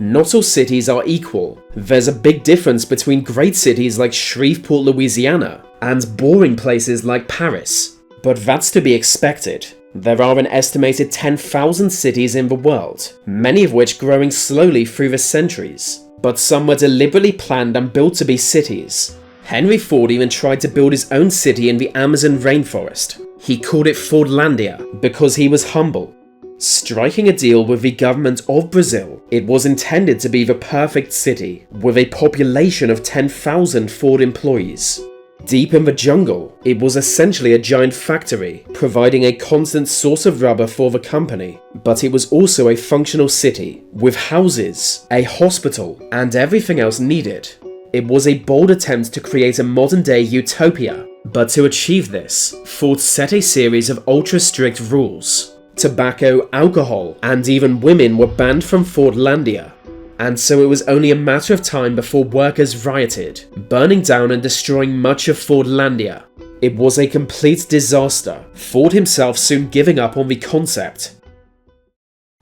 Not all cities are equal. There's a big difference between great cities like Shreveport, Louisiana, and boring places like Paris. But that's to be expected. There are an estimated 10,000 cities in the world, many of which growing slowly through the centuries. But some were deliberately planned and built to be cities. Henry Ford even tried to build his own city in the Amazon rainforest. He called it Fordlandia because he was humble. Striking a deal with the government of Brazil, it was intended to be the perfect city, with a population of 10,000 Ford employees. Deep in the jungle, it was essentially a giant factory, providing a constant source of rubber for the company. But it was also a functional city, with houses, a hospital, and everything else needed. It was a bold attempt to create a modern-day utopia, but to achieve this, Ford set a series of ultra-strict rules. Tobacco, alcohol, and even women were banned from Fordlandia. And so it was only a matter of time before workers rioted, burning down and destroying much of Fordlandia. It was a complete disaster, Ford himself soon giving up on the concept.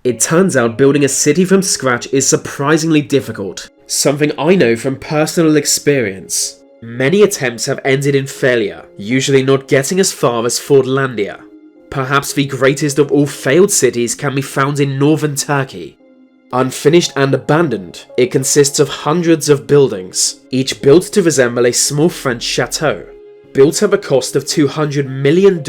It turns out building a city from scratch is surprisingly difficult, something I know from personal experience. Many attempts have ended in failure, usually not getting as far as Fordlandia. Perhaps the greatest of all failed cities can be found in northern Turkey. Unfinished and abandoned, it consists of hundreds of buildings, each built to resemble a small French chateau. Built at the cost of $200 million,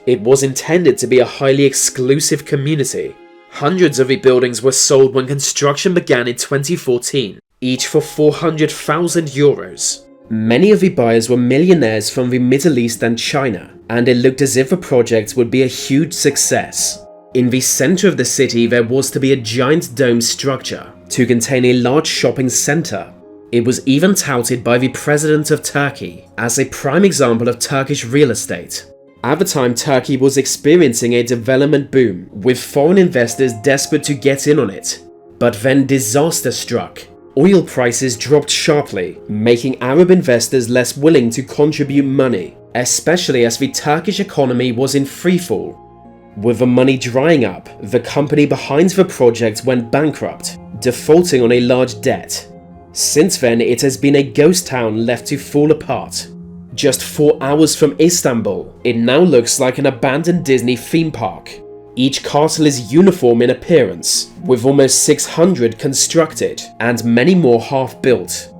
it was intended to be a highly exclusive community. Hundreds of the buildings were sold when construction began in 2014, each for €400,000. Many of the buyers were millionaires from the Middle East and China, and it looked as if the project would be a huge success. In the center of the city there was to be a giant dome structure to contain a large shopping center. It was even touted by the President of Turkey as a prime example of Turkish real estate. At the time, Turkey was experiencing a development boom, with foreign investors desperate to get in on it. But then disaster struck. Oil prices dropped sharply, making Arab investors less willing to contribute money, especially as the Turkish economy was in freefall. With the money drying up, the company behind the project went bankrupt, defaulting on a large debt. Since then, it has been a ghost town left to fall apart. Just 4 hours from Istanbul, it now looks like an abandoned Disney theme park. Each castle is uniform in appearance, with almost 600 constructed and many more half-built.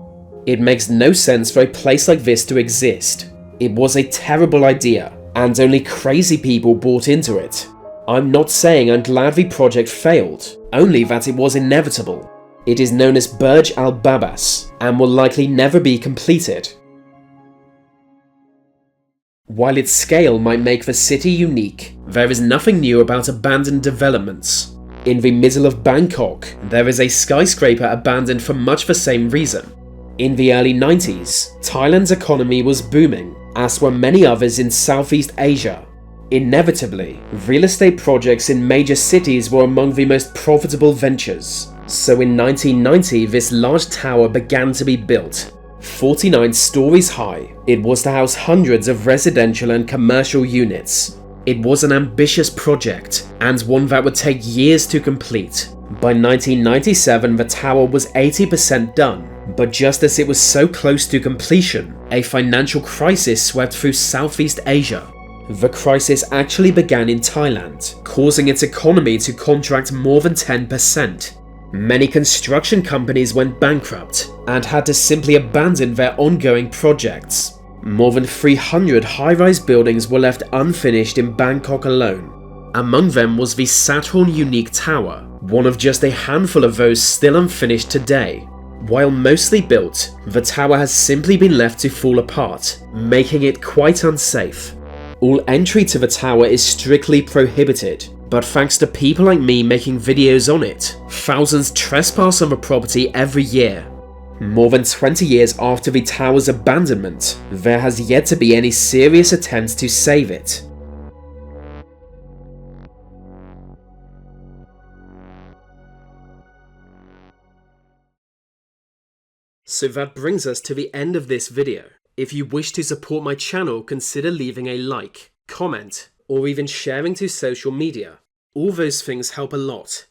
It makes no sense for a place like this to exist. It was a terrible idea, and only crazy people bought into it. I'm not saying I'm glad the project failed, only that it was inevitable. It is known as Burj Al Babas, and will likely never be completed. While its scale might make the city unique, there is nothing new about abandoned developments. In the middle of Bangkok, there is a skyscraper abandoned for much the same reason. In the early 90s, Thailand's economy was booming, as were many others in Southeast Asia. Inevitably, real estate projects in major cities were among the most profitable ventures. So in 1990, this large tower began to be built. 49 stories high, it was to house hundreds of residential and commercial units. It was an ambitious project, and one that would take years to complete. By 1997, the tower was 80% done, but just as it was so close to completion, a financial crisis swept through Southeast Asia. The crisis actually began in Thailand, causing its economy to contract more than 10%. Many construction companies went bankrupt and had to simply abandon their ongoing projects. More than 300 high-rise buildings were left unfinished in Bangkok alone. Among them was the Saturn Unique Tower, one of just a handful of those still unfinished today. While mostly built, the tower has simply been left to fall apart, making it quite unsafe. All entry to the tower is strictly prohibited, but thanks to people like me making videos on it, thousands trespass on the property every year. More than 20 years after the tower's abandonment, there has yet to be any serious attempts to save it. So that brings us to the end of this video. If you wish to support my channel, consider leaving a like, comment, or even sharing to social media. All those things help a lot.